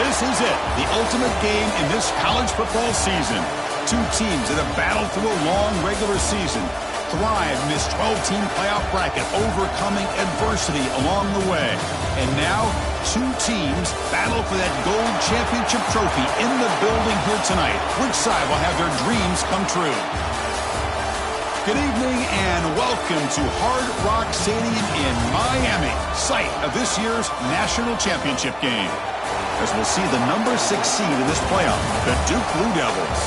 This is it, the ultimate game in this college football season. Two teams that have battled through a long regular season, thrived in this 12-team playoff bracket, overcoming adversity along the way. And now, two teams battle for that gold championship trophy in the building here tonight. Which side will have their dreams come true? Good evening and welcome to Hard Rock Stadium in Miami, site of this year's national championship game. As we'll see the number 6 seed in this playoff, the Duke Blue Devils,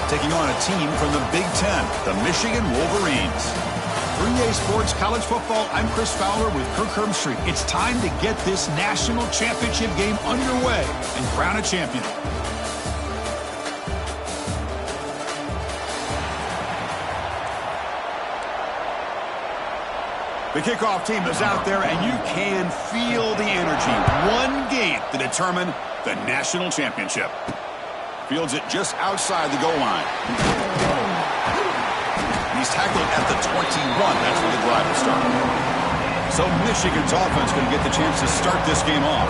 taking on a team from the Big Ten, the Michigan Wolverines. 3A Sports College Football, I'm Chris Fowler with Kirk Herbstreit. It's time to get this national championship game underway and crown a champion. The kickoff team is out there, and you can feel the energy. One game to determine the national championship. Fields it just outside the goal line. He's tackled at the 21. That's where the drive will start. So Michigan's offense going to get the chance to start this game off.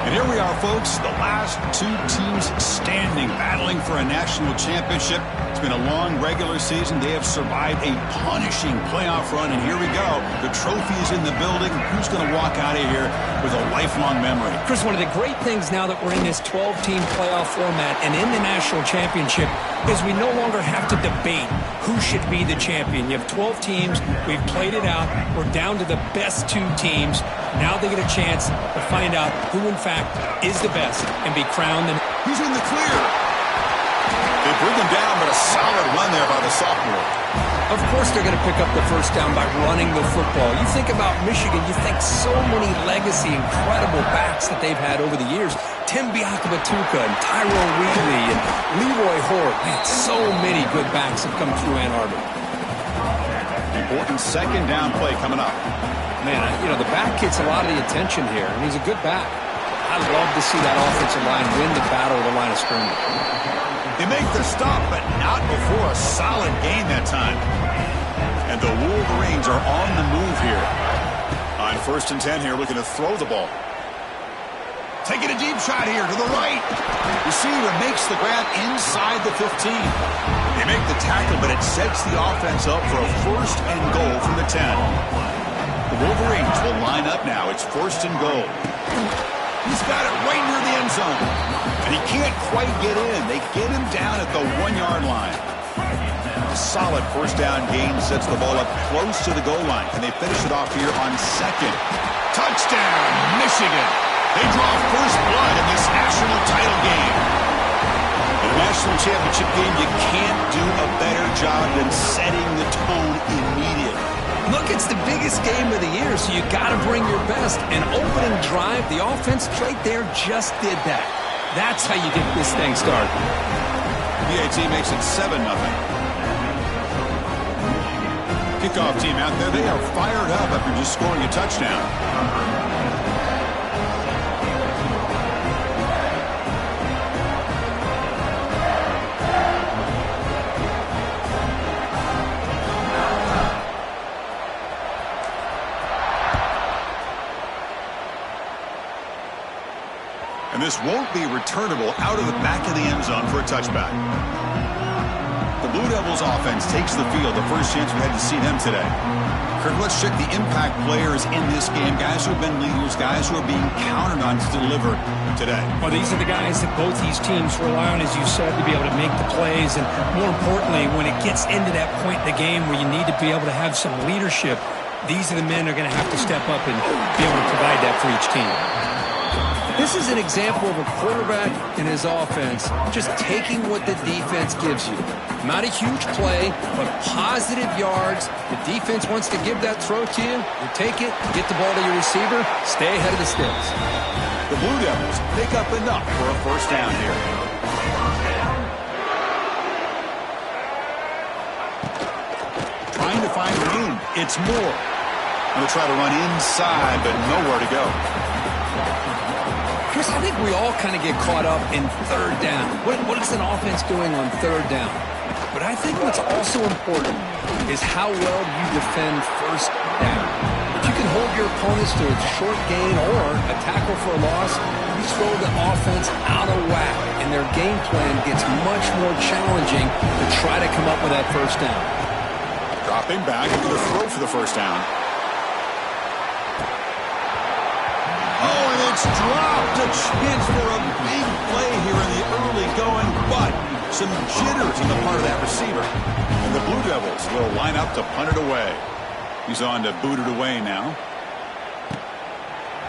And here we are, folks, the last two teams standing, battling for a national championship. It's been a long regular season. They have survived a punishing playoff run, and here we go. The trophy is in the building. Who's going to walk out of here with a lifelong memory? Chris, one of the great things now that we're in this 12-team playoff format and in the national championship is we no longer have to debate who should be the champion. You have 12 teams. We've played it out. We're down to the best two teams. Now they get a chance to find out who, in fact, is the best and be crowned. He's in the clear. They bring him down, but a solid run there by the sophomore. Of course they're going to pick up the first down by running the football. You think about Michigan, you think so many legacy, incredible backs that they've had over the years. Tim Biakabatuka and Tyrone Wheatley and Leroy Hort. Man, so many good backs have come through Ann Arbor. Important second down play coming up. Man, you know, the back gets a lot of the attention here, and he's a good back. I love to see that offensive line win the battle of the line of scrimmage. They make the stop, but not before a solid gain that time. And the Wolverines are on the move here. On 1st and 10 here, looking to throw the ball. Taking a deep shot here to the right. Receiver makes the grab inside the 15. They make the tackle, but it sets the offense up for a 1st and goal from the 10. The Wolverines will line up now. It's 1st and goal. He's got it right near the end zone. And he can't quite get in. They get him down at the 1-yard line. A solid 1st down gain sets the ball up close to the goal line. Can they finish it off here on 2nd? Touchdown, Michigan. They draw first blood in this national title game. In a national championship game, you can't do a better job than setting the tone immediately. Look, it's the biggest game of the year, so you got to bring your best. An opening drive, the offense right there just did that. That's how you get this thing started. PAT makes it 7-0. Kickoff team out there, they are fired up after just scoring a touchdown. And this won't be returnable out of the back of the end zone for a touchback. The Blue Devils offense takes the field. The first chance we had to see them today. Kirk, let's check the impact players in this game. Guys who have been leaders, guys who are being counted on to deliver today. Well, these are the guys that both these teams rely on, as you said, to be able to make the plays. And more importantly, when it gets into that point in the game where you need to be able to have some leadership, these are the men that are going to have to step up and be able to provide that for each team. This is an example of a quarterback and his offense just taking what the defense gives you. Not a huge play, but positive yards. The defense wants to give that throw to you. You take it, get the ball to your receiver, stay ahead of the sticks. The Blue Devils pick up enough for a first down here. Trying to find room. It's Moore. Going to try to run inside, but nowhere to go. Chris, I think we all kind of get caught up in 3rd down. What is an offense doing on 3rd down? But I think what's also important is how well you defend 1st down. If you can hold your opponents to a short gain or a tackle for a loss. You throw the offense out of whack, and their game plan gets much more challenging to try to come up with that first down. Dropping back into the throw for the first down. Oh, and it's dropped. A chance for a big play here in the early going, but some jitters on the part of that receiver. And the Blue Devils will line up to punt it away. He's on to boot it away now.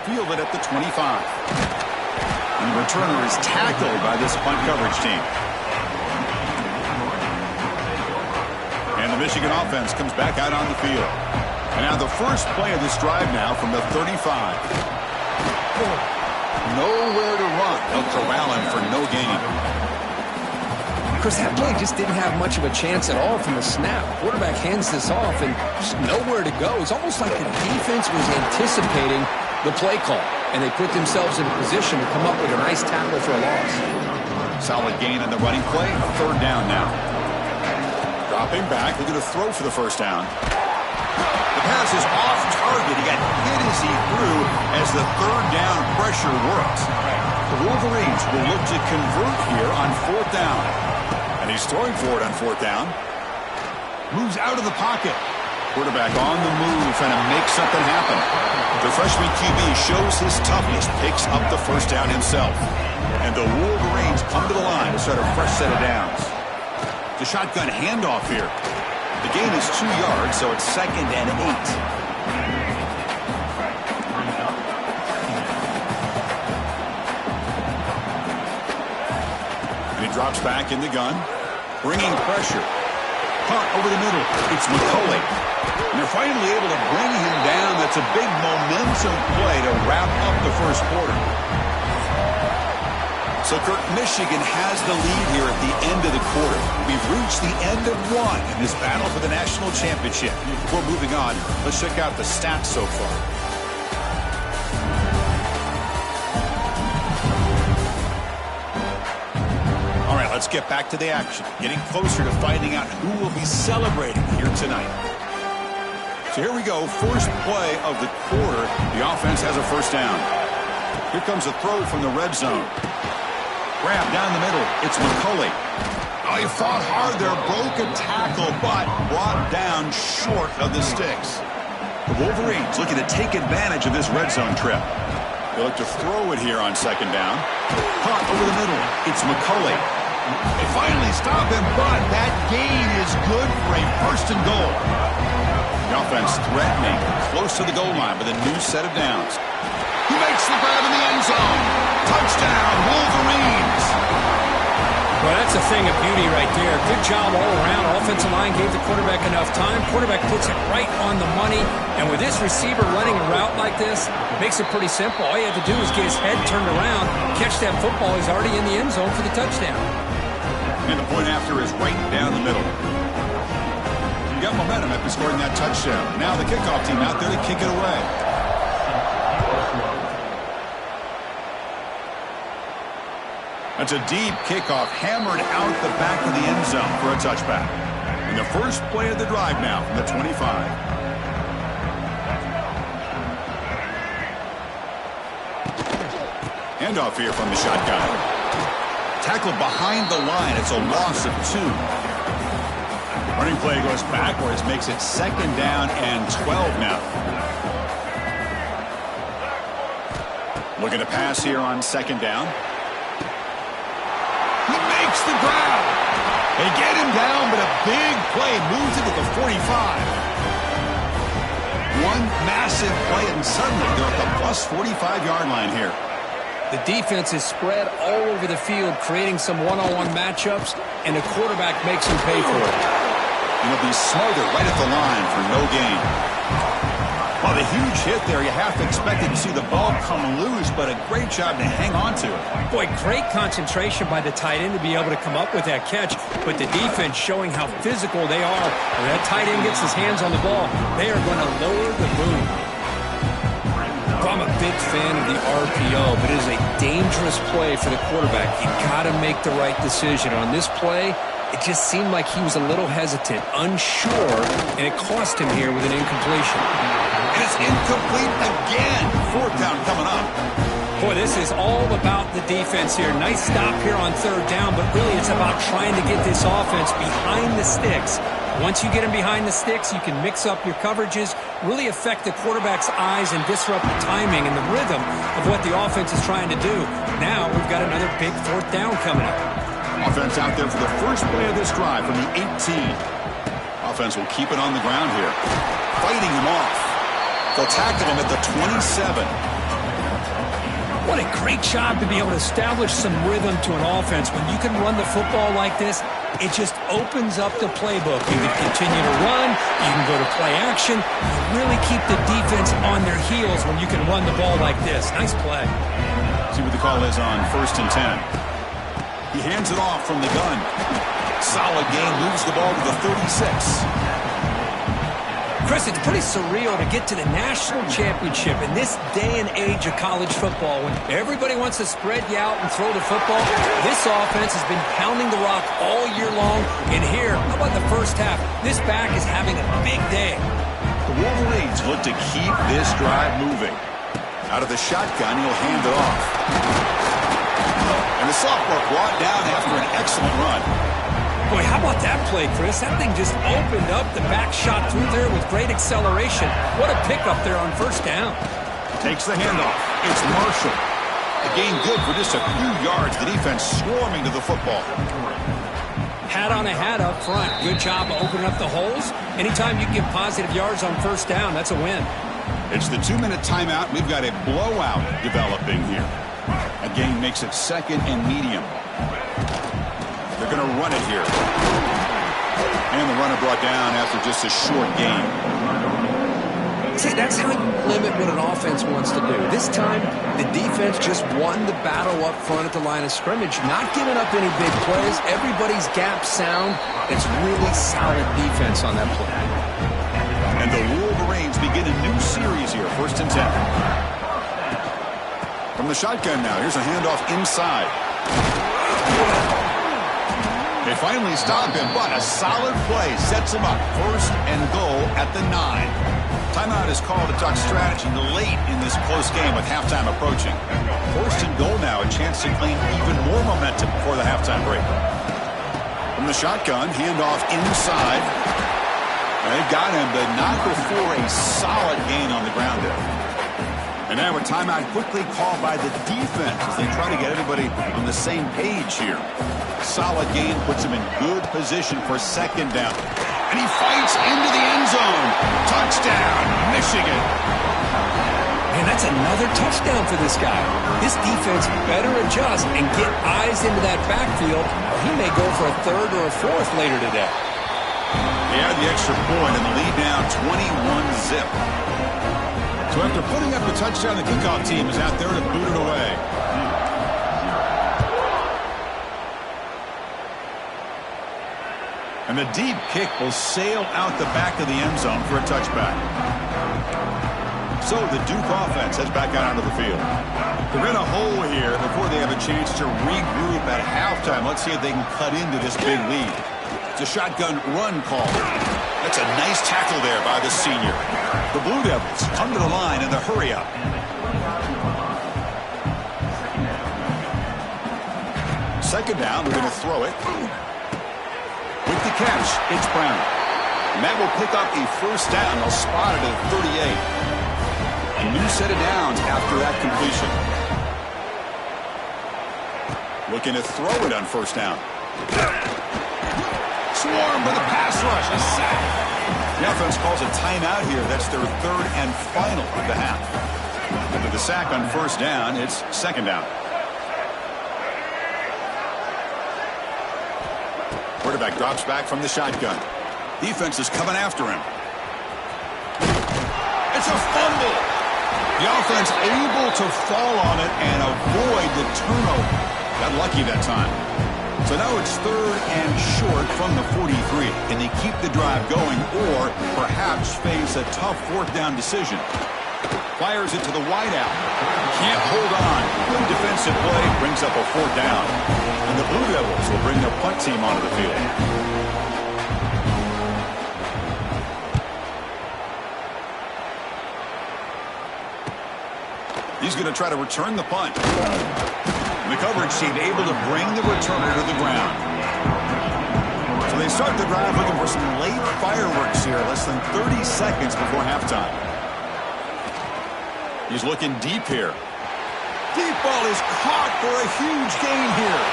Field it at the 25. And the returner is tackled by this punt coverage team. And the Michigan offense comes back out on the field. And now the first play of this drive now from the 35. Nowhere to run. They'll corral him for no gain. Chris, that play just didn't have much of a chance at all from the snap. Quarterback hands this off and just nowhere to go. It's almost like the defense was anticipating the play call, and they put themselves in a position to come up with a nice tackle for a loss. Solid gain on the running play. A third down now. Dropping back, looking to throw for the first down. The pass is off target. He got hit as he threw as the third down pressure works. The Wolverines will look to convert here on fourth down. And he's throwing for it on fourth down. Moves out of the pocket. Quarterback on the move, trying to make something happen. The freshman QB shows his toughness, picks up the first down himself. And the Wolverines come to the line to start a fresh set of downs. The shotgun handoff here. The gain is 2 yards, so it's 2nd and 8. Drops back in the gun, bringing pressure. Punt over the middle. It's McCulley. And they're finally able to bring him down. That's a big momentum play to wrap up the first quarter. So, Kirk, Michigan has the lead here at the end of the quarter. We've reached the end of one in this battle for the national championship. Before moving on, let's check out the stats so far. Let's get back to the action. Getting closer to finding out who will be celebrating here tonight. So here we go. First play of the quarter. The offense has a first down. Here comes a throw from the red zone. Grab down the middle. It's McCulley. Oh, he fought hard there. Broke a tackle, but brought down short of the sticks. The Wolverines looking to take advantage of this red zone trip. They look to throw it here on second down. Punt over the middle. It's McCulley. They finally stop him, but that gain is good for a first and goal. The offense threatening close to the goal line with a new set of downs. He makes the grab in the end zone. Touchdown, Wolverines. Well, that's a thing of beauty right there. Good job all around. Offensive line gave the quarterback enough time. Quarterback puts it right on the money. And with this receiver running a route like this, makes it pretty simple. All you have to do is get his head turned around, catch that football. He's already in the end zone for the touchdown. And the point after is right down the middle. You got momentum after scoring that touchdown. Now the kickoff team out there to kick it away. That's a deep kickoff hammered out the back of the end zone for a touchback. And the first play of the drive now from the 25. Handoff here from the shotgun. Tackled behind the line. It's a loss of 2. Running play goes backwards, makes it second down and 12 now. Looking to pass here on second down. He makes the grab. They get him down, but a big play moves it to the 45. One massive play, and suddenly they're at the plus 45-yard line here. The defense is spread all over the field, creating some one-on-one matchups, and the quarterback makes them pay for it. And he'll be smothered right at the line for no gain. Well, the huge hit there, you have to expect it to see the ball come loose, but a great job to hang on to it. Boy, great concentration by the tight end to be able to come up with that catch, but the defense showing how physical they are. When that tight end gets his hands on the ball, they are going to lower the boom. I'm a big fan of the RPO, but it is a dangerous play for the quarterback. You got to make the right decision. On this play, It just seemed like he was a little hesitant, unsure, and it cost him here with an incompletion. And it's incomplete again. Fourth down coming up. Boy, this is all about the defense here. Nice stop here on third down, but really it's about trying to get this offense behind the sticks. Once you get him behind the sticks, you can mix up your coverages, really affect the quarterback's eyes and disrupt the timing and the rhythm of what the offense is trying to do. Now we've got another big fourth down coming up. Offense out there for the first play of this drive from the 18. Offense will keep it on the ground here. Fighting him off. They'll tackle him at the 27. What a great job to be able to establish some rhythm to an offense. When you can run the football like this, it just opens up the playbook. You can continue to run. You can go to play action. You really keep the defense on their heels when you can run the ball like this. Nice play. See what the call is on 1st and 10. He hands it off from the gun. Solid gain, moves the ball to the 36. Chris, it's pretty surreal to get to the national championship in this day and age of college football when everybody wants to spread you out and throw the football. This offense has been pounding the rock all year long. And here, how about the first half? This back is having a big day. The Wolverines look to keep this drive moving. Out of the shotgun, he'll hand it off. And the sophomore brought down after an excellent run. Boy, how about that play, Chris? That thing just opened up. The back shot through there with great acceleration. What a pickup there on first down. Takes the handoff. It's Marshall. A gain good for just a few yards. The defense swarming to the football. Hat on a hat up front. Good job of opening up the holes. Anytime you can get positive yards on first down, that's a win. It's the 2-minute timeout. We've got a blowout developing here. A gain makes it second and medium. They're going to run it here. And the runner brought down after just a short gain. See, that's how you limit what an offense wants to do. This time, the defense just won the battle up front at the line of scrimmage, not giving up any big plays. Everybody's gap sound. It's really solid defense on that play. And the Wolverines begin a new series here, 1st and 10. From the shotgun now, here's a handoff inside. They finally stop him, but a solid play sets him up. 1st and goal at the 9. Timeout is called to talk strategy late in this close game with halftime approaching. 1st and goal now, a chance to claim even more momentum before the halftime break. From the shotgun, handoff inside. They got him, but not before a solid gain on the ground there. And now a timeout quickly called by the defense as they try to get everybody on the same page here. Solid gain puts him in good position for second down. And he fights into the end zone. Touchdown, Michigan. Man, that's another touchdown for this guy. This defense better adjust and get eyes into that backfield, or he may go for a third or a fourth later today. They add the extra point and the lead now 21-zip. So after putting up the touchdown, the kickoff team is out there to boot it away. And the deep kick will sail out the back of the end zone for a touchback. So the Duke offense heads back out onto the field. They're in a hole here before they have a chance to regroup at halftime. Let's see if they can cut into this big lead. It's a shotgun run call. That's a nice tackle there by the senior. The Blue Devils come to the line in the hurry-up. Second down, they're going to throw it. With the catch, it's Brown. And that will pick up a first down. They'll spot it at 38. A new set of downs after that completion. Looking to throw it on first down. Swarm with a pass rush. A sack. The offense calls a timeout here. That's their third and final of the half. After the sack on first down, it's second down. Quarterback drops back from the shotgun. Defense is coming after him. It's a fumble. The offense able to fall on it and avoid the turnover. Got lucky that time. So now it's third and short from the 43. Can they keep the drive going or perhaps face a tough fourth down decision? Fires it to the wideout. Can't hold on. Good defensive play brings up a 4th down. And the Blue Devils will bring their punt team onto the field. He's going to try to return the punt. And the coverage team able to bring the returner to the ground. So they start the drive looking for some late fireworks here, less than 30 seconds before halftime. He's looking deep here. Deep ball is caught for a huge gain here.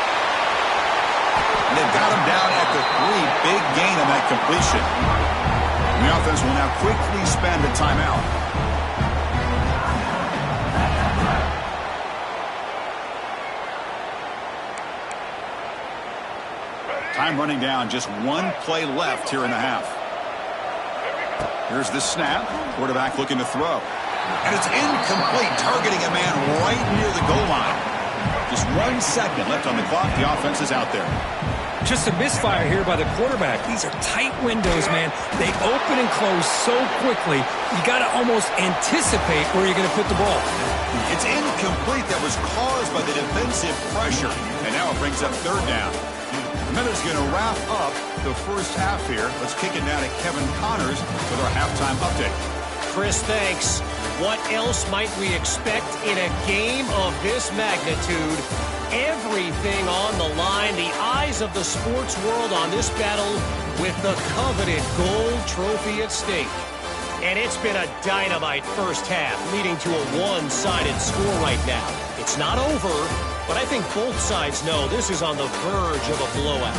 And they've got him down at the 3. Big gain on that completion. And the offense will now quickly spend a timeout. Time running down, just 1 play left here in the half. Here's the snap. Quarterback looking to throw. And it's incomplete, targeting a man right near the goal line. Just 1 second left on the clock. The offense is out there. Just a misfire here by the quarterback. These are tight windows, man. They open and close so quickly, you got to almost anticipate where you're going to put the ball. It's incomplete. That was caused by the defensive pressure. And now it brings up 3rd down. Minutes going to wrap up the first half here. Let's kick it down to Kevin Connors with our halftime update. Chris, thanks. What else might we expect in a game of this magnitude? Everything on the line. The eyes of the sports world on this battle with the coveted gold trophy at stake. And it's been a dynamite first half, leading to a one-sided score right now. It's not over, but I think both sides know this is on the verge of a blowout.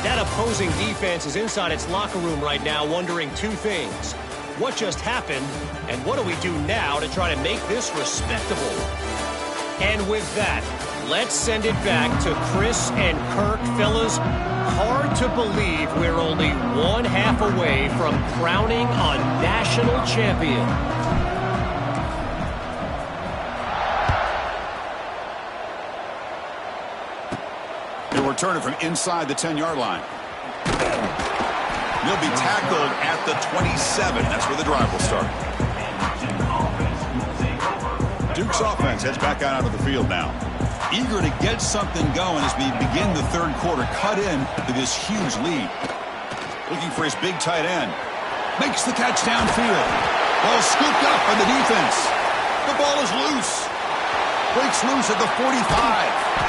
That opposing defense is inside its locker room right now wondering 2 things. What just happened, and what do we do now to try to make this respectable? And with that, let's send it back to Chris and Kirk. Fellas, hard to believe we're only 1 half away from crowning a national champion. He'll return it from inside the 10-yard line. He'll be tackled at the 27. That's where the drive will start. Duke's offense heads back out onto the field now. Eager to get something going as we begin the 3rd quarter. Cut in to this huge lead. Looking for his big tight end. Makes the catch downfield. Ball scooped up by the defense. The ball is loose. Breaks loose at the 45.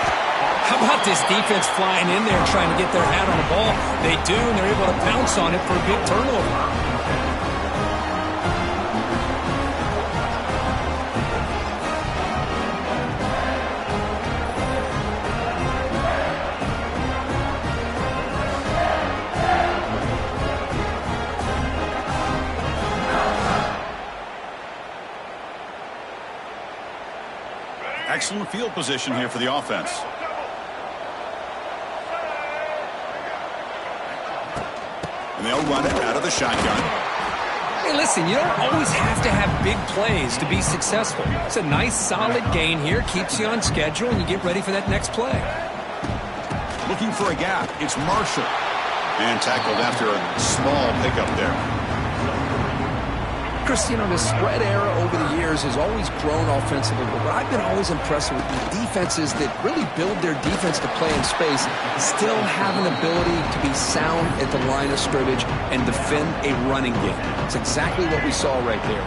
How about this defense flying in there trying to get their hat on the ball? They do, and they're able to pounce on it for a big turnover. Excellent field position here for the offense. And they'll run it out of the shotgun. Hey, listen, you don't always have to have big plays to be successful. It's a nice, solid gain here. Keeps you on schedule, and you get ready for that next play. Looking for a gap. It's Marshall. And tackled after a small pickup there. Chris, you know, the spread era over the years has always grown offensively, but what I've been always impressed with the defenses that really build their defense to play in space still have an ability to be sound at the line of scrimmage and defend a running game. It's exactly what we saw right there.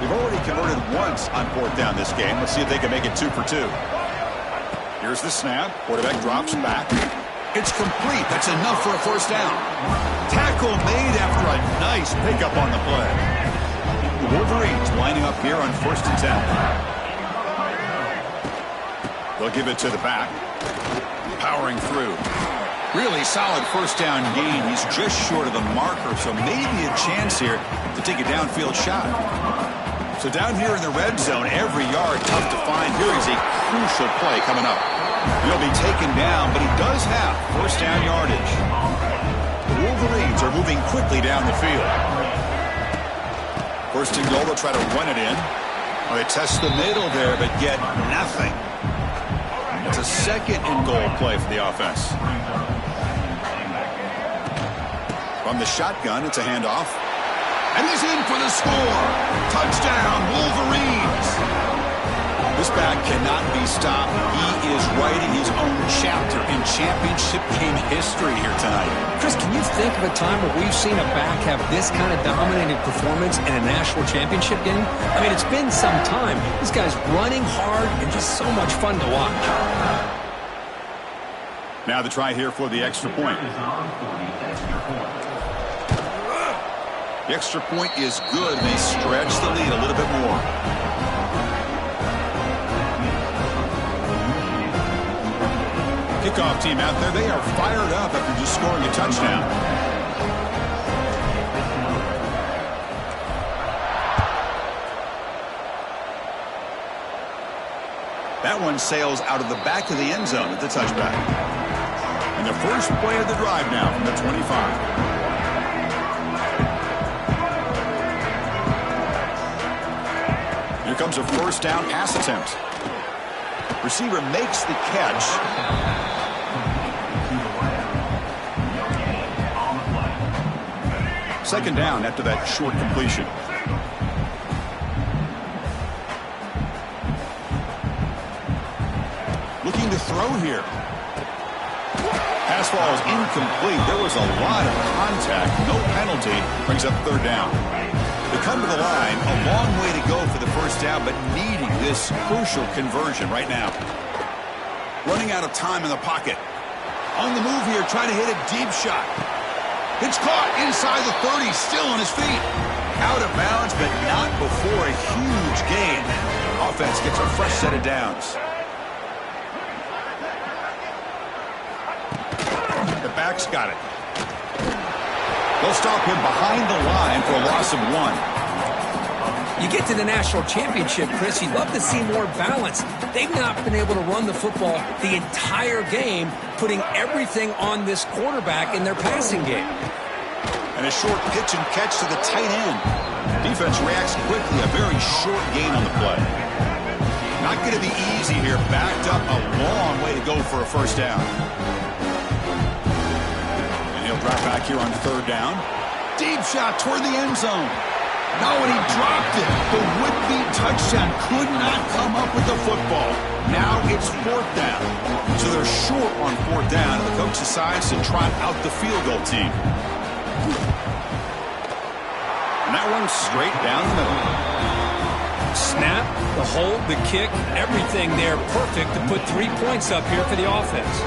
They've already converted once on 4th down this game. Let's see if they can make it 2 for 2. Here's the snap. Quarterback drops back. It's complete. That's enough for a 1st down. Tackle made after a nice pickup on the play. The Wolverines lining up here on 1st and 10. They'll give it to the back. Powering through. Really solid 1st down gain. He's just short of the marker, so maybe a chance here to take a downfield shot. So down here in the red zone, every yard tough to find. Here is a crucial play coming up. He'll be taken down, but he does have 1st down yardage. The Wolverines are moving quickly down the field. 1st and goal, they'll try to run it in. Well, they test the middle there, but get nothing. It's a 2nd and goal play for the offense. From the shotgun, it's a handoff. And he's in for the score. Touchdown, Wolverines. This back cannot be stopped. He is writing his own chapter in championship game history here tonight. Chris, can you think of a time where we've seen a back have this kind of dominating performance in a national championship game? I mean, it's been some time. This guy's running hard and just so much fun to watch. Now the try here for the extra point. The extra point is good, and they stretch the lead a little bit more. Kickoff team out there, they are fired up after just scoring a touchdown. That one sails out of the back of the end zone at the touchback. And the first play of the drive now from the 25. Here comes a first down pass attempt. Receiver makes the catch. Second down after that short completion. Looking to throw here. Pass ball is incomplete. There was a lot of contact. No penalty. Brings up third down. They come to the line, a long way to go for the first down, but needing this crucial conversion right now. Running out of time in the pocket. On the move here, trying to hit a deep shot. It's caught inside the 30, still on his feet. Out of bounds, but not before a huge gain. Offense gets a fresh set of downs. The back's got it. They'll stop him behind the line for a loss of 1. You get to the national championship, Chris, you'd love to see more balance. They've not been able to run the football the entire game, putting everything on this quarterback in their passing game. And a short pitch and catch to the tight end. Defense reacts quickly, a very short gain on the play. Not going to be easy here, backed up a long way to go for a first down. He'll drop back here on third down. Deep shot toward the end zone. No, and he dropped it. The would-be touchdown could not come up with the football. Now it's fourth down. So they're short on fourth down, and the coach decides to trot out the field goal team. And that one's straight down the middle. Snap, the hold, the kick, everything there perfect to put 3 points up here for the offense.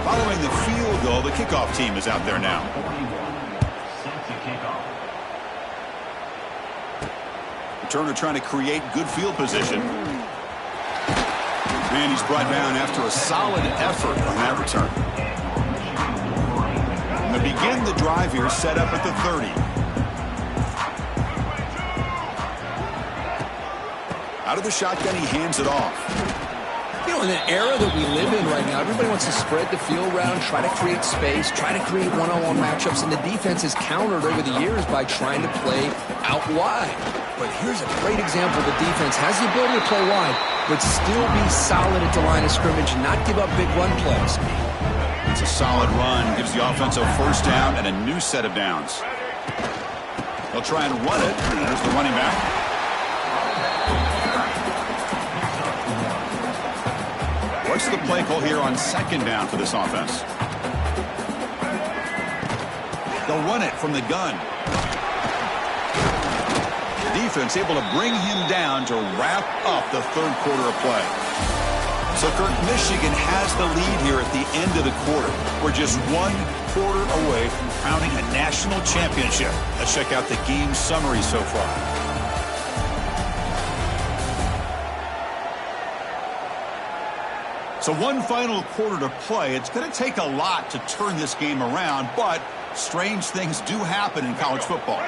Following the field goal, the kickoff team is out there now. Returner trying to create good field position. And he's brought down after a solid effort on that return. And to begin the drive here, set up at the 30. Out of the shotgun, he hands it off. You know, in the era that we live in right now, everybody wants to spread the field around, try to create space, try to create one-on-one matchups, and the defense has countered over the years by trying to play out wide. But here's a great example. The defense has the ability to play wide, but still be solid at the line of scrimmage and not give up big run plays. It's a solid run. Gives the offense a first down and a new set of downs. They'll try and run it. There's the running back. What's the play call here on second down for this offense? They'll run it from the gun. Defense able to bring him down to wrap up the third quarter of play. So, Kirk, Michigan has the lead here at the end of the quarter. We're just 1 quarter away from crowning a national championship. Let's check out the game summary so far. So 1 final quarter to play. It's going to take a lot to turn this game around, but strange things do happen in college football.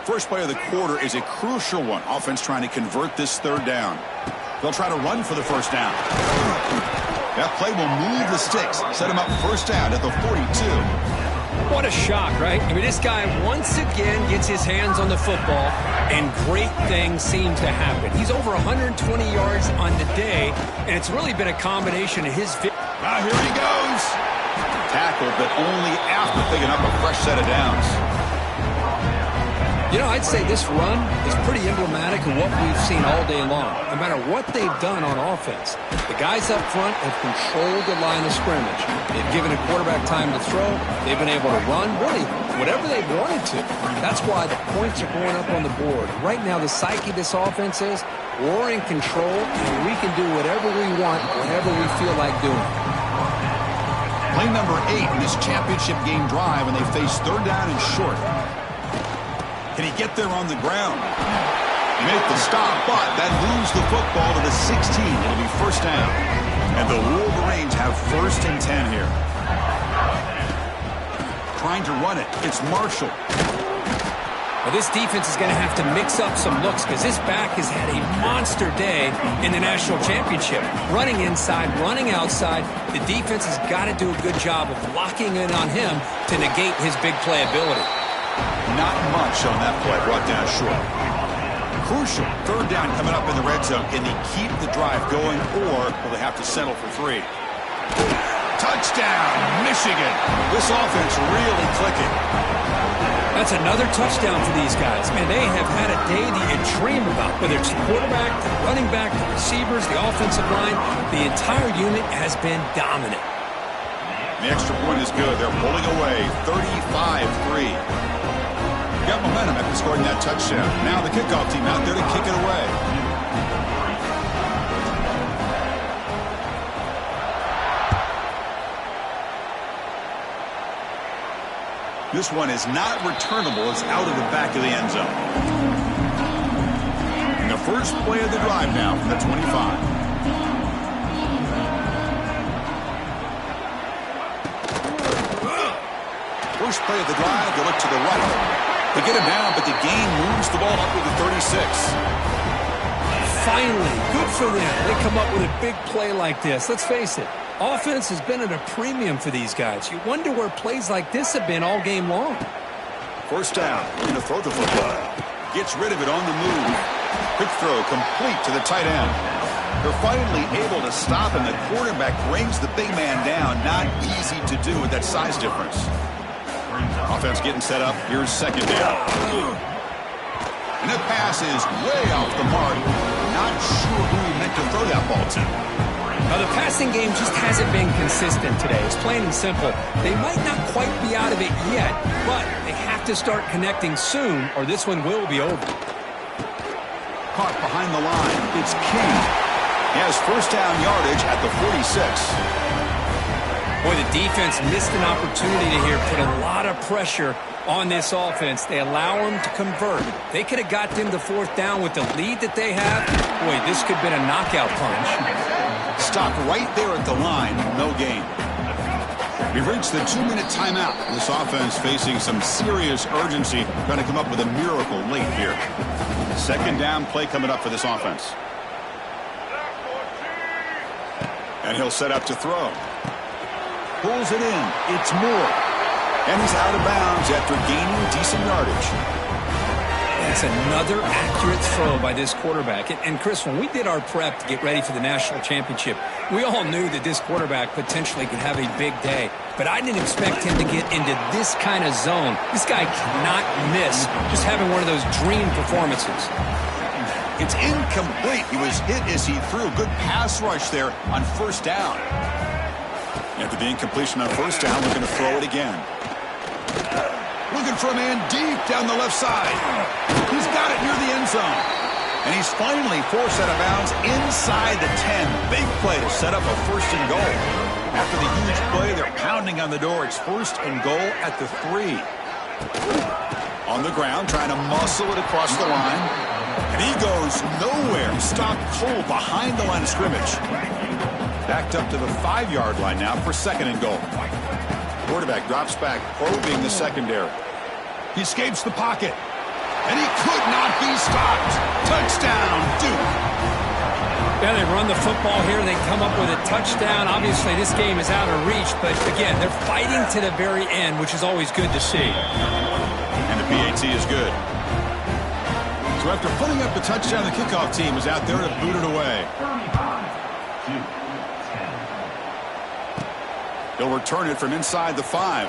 First play of the quarter is a crucial one. Offense trying to convert this third down. They'll try to run for the first down. That play will move the sticks. Set him up first down at the 42. What a shock, right? I mean, this guy once again gets his hands on the football, and great things seem to happen. He's over 120 yards on the day, and it's really been a combination of his... Now here he goes. Tackle, but only after picking up a fresh set of downs. You know, I'd say this run is pretty emblematic of what we've seen all day long, no matter what they've done on offense. The guys up front have controlled the line of scrimmage. They've given a quarterback time to throw. They've been able to run, really, whatever they've wanted to. That's why the points are going up on the board. Right now, the psyche of this offense is we're in control, and we can do whatever we want, whenever we feel like doing. Play number 8 in this championship game drive, and they face third down and short. Can he get there on the ground? Make the stop, but that moves the football to the 16. It'll be first down. And the Wolverines have first and 10 here. Trying to run it. It's Marshall. Well, this defense is going to have to mix up some looks because this back has had a monster day in the national championship. Running inside, running outside. The defense has got to do a good job of locking in on him to negate his big play ability. Not much on that play, brought down short. Crucial third down coming up in the red zone. Can they keep the drive going, or will they have to settle for 3? Touchdown, Michigan. This offense really clicking. That's another touchdown for these guys. Man, they have had a day that you dream about, whether it's the quarterback, the running back, the receivers, the offensive line. The entire unit has been dominant. The extra point is good. They're pulling away 35-3. Got momentum after scoring that touchdown. Now the kickoff team out there to kick it away. This one is not returnable. It's out of the back of the end zone. And the first play of the drive now from the 25. First play of the drive, they look to the right. They get him down, but the gain moves the ball up to the 36. Finally, good for them. They come up with a big play like this. Let's face it, offense has been at a premium for these guys. You wonder where plays like this have been all game long. First down, going to throw the football. Gets rid of it on the move. Quick throw complete to the tight end. They're finally able to stop him. The quarterback brings the big man down. Not easy to do with that size difference. Offense getting set up. Here's second down. And the pass is way off the mark. Not sure who he meant to throw that ball to. Now, the passing game just hasn't been consistent today. It's plain and simple. They might not quite be out of it yet, but they have to start connecting soon, or this one will be over. Caught behind the line. It's King. He has first down yardage at the 46. Boy, the defense missed an opportunity to here put a lot of pressure on this offense. They allow them to convert. They could have got them to fourth down with the lead that they have. Boy, this could have been a knockout punch. Stopped right there at the line. No gain. We've reached the 2-minute timeout. This offense facing some serious urgency, trying to come up with a miracle late here. Second down play coming up for this offense. And he'll set up to throw. Pulls it in. It's Moore. And he's out of bounds after gaining decent yardage. It's another accurate throw by this quarterback. And Chris, when we did our prep to get ready for the national championship, we all knew that this quarterback potentially could have a big day. But I didn't expect him to get into this kind of zone. This guy cannot miss just having one of those dream performances. It's incomplete. He was hit as he threw. Good pass rush there on first down. After the incompletion on first down, looking to throw it again. Looking for a man deep down the left side. He's got it near the end zone. And he's finally forced out of bounds inside the 10. Big play to set up a first and goal. After the huge play, they're pounding on the door. It's first and goal at the 3. On the ground, trying to muscle it across the line. And he goes nowhere. Stopped cold behind the line of scrimmage. Backed up to the 5-yard line now for second and goal. Quarterback drops back, probing the secondary. He escapes the pocket. And he could not be stopped. Touchdown, Duke. Yeah, they run the football here. They come up with a touchdown. Obviously, this game is out of reach. But, again, they're fighting to the very end, which is always good to see. And the PAT is good. So after putting up the touchdown, the kickoff team is out there to boot it away. He'll return it from inside the 5.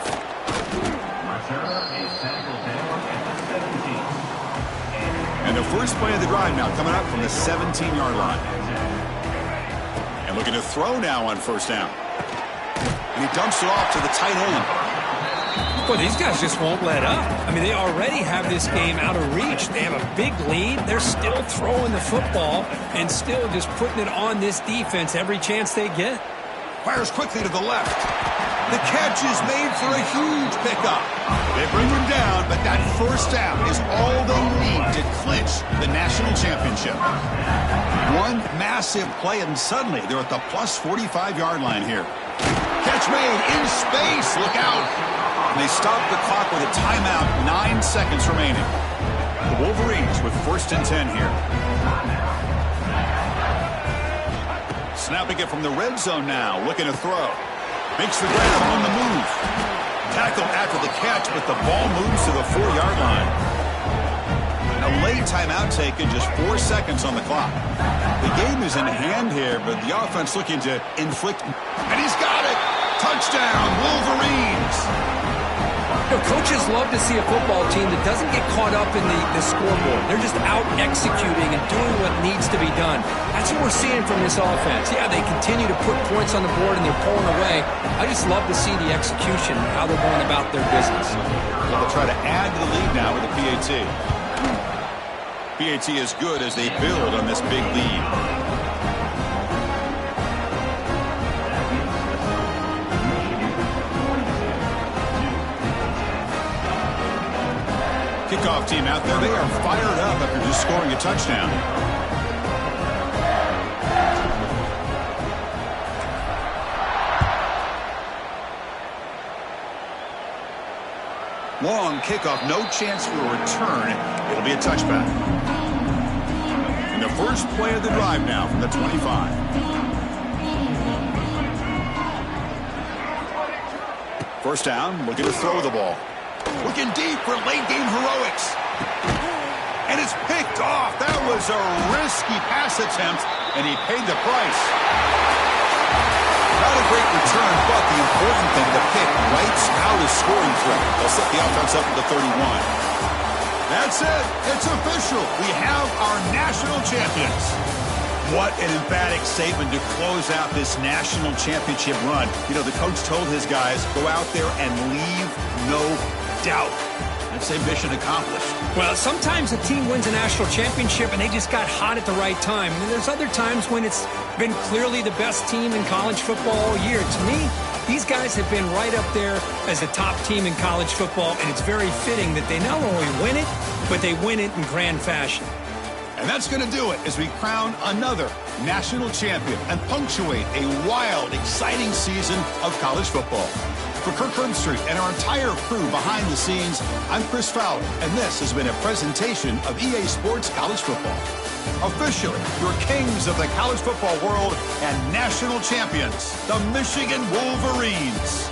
And the first play of the drive now coming up from the 17-yard line. And looking to throw now on first down. And he dumps it off to the tight end. Well, these guys just won't let up. I mean, they already have this game out of reach. They have a big lead. They're still throwing the football and still just putting it on this defense every chance they get. Fires quickly to the left. The catch is made for a huge pickup. They bring him down, but that first down is all they need to clinch the national championship. One massive play, and suddenly they're at the plus 45-yard line here. Catch made in space. Look out. And they stop the clock with a timeout. 9 seconds remaining. The Wolverines with first and 10 here. Snapping it from the red zone now. Looking to throw. Makes the grab on the move. Tackled after the catch, but the ball moves to the 4-yard line. A late timeout taken, just 4 seconds on the clock. The game is in hand here, but the offense looking to inflict. And he's got it! Touchdown, Wolverines! You know, coaches love to see a football team that doesn't get caught up in the scoreboard. They're just out executing and doing what needs to be done. That's what we're seeing from this offense. Yeah, they continue to put points on the board and they're pulling away. I just love to see the execution and how they're going about their business. So they'll try to add to the lead now with the PAT. PAT is good as they build on this big lead. Kickoff team out there. They are fired up after just scoring a touchdown. Long kickoff, no chance for a return. It'll be a touchback. And the first play of the drive now from the 25. First down, looking to throw the ball. Looking deep for late-game heroics. And it's picked off. That was a risky pass attempt, and he paid the price. Not a great return, but the important thing, the pick wipes out a scoring threat. They'll set the offense up at the 31. That's it. It's official. We have our national champions. What an emphatic statement to close out this national championship run. You know, the coach told his guys, go out there and leave no doubt. Let's say mission accomplished. Well, sometimes a team wins a national championship and they just got hot at the right time. And there's other times when it's been clearly the best team in college football all year. To me, these guys have been right up there as a top team in college football, and it's very fitting that they not only win it, but they win it in grand fashion. And that's going to do it as we crown another national champion and punctuate a wild, exciting season of college football. For Kirk Herbstreit and our entire crew behind the scenes, I'm Chris Fowler, and this has been a presentation of EA Sports College Football. Officially, your kings of the college football world and national champions, the Michigan Wolverines.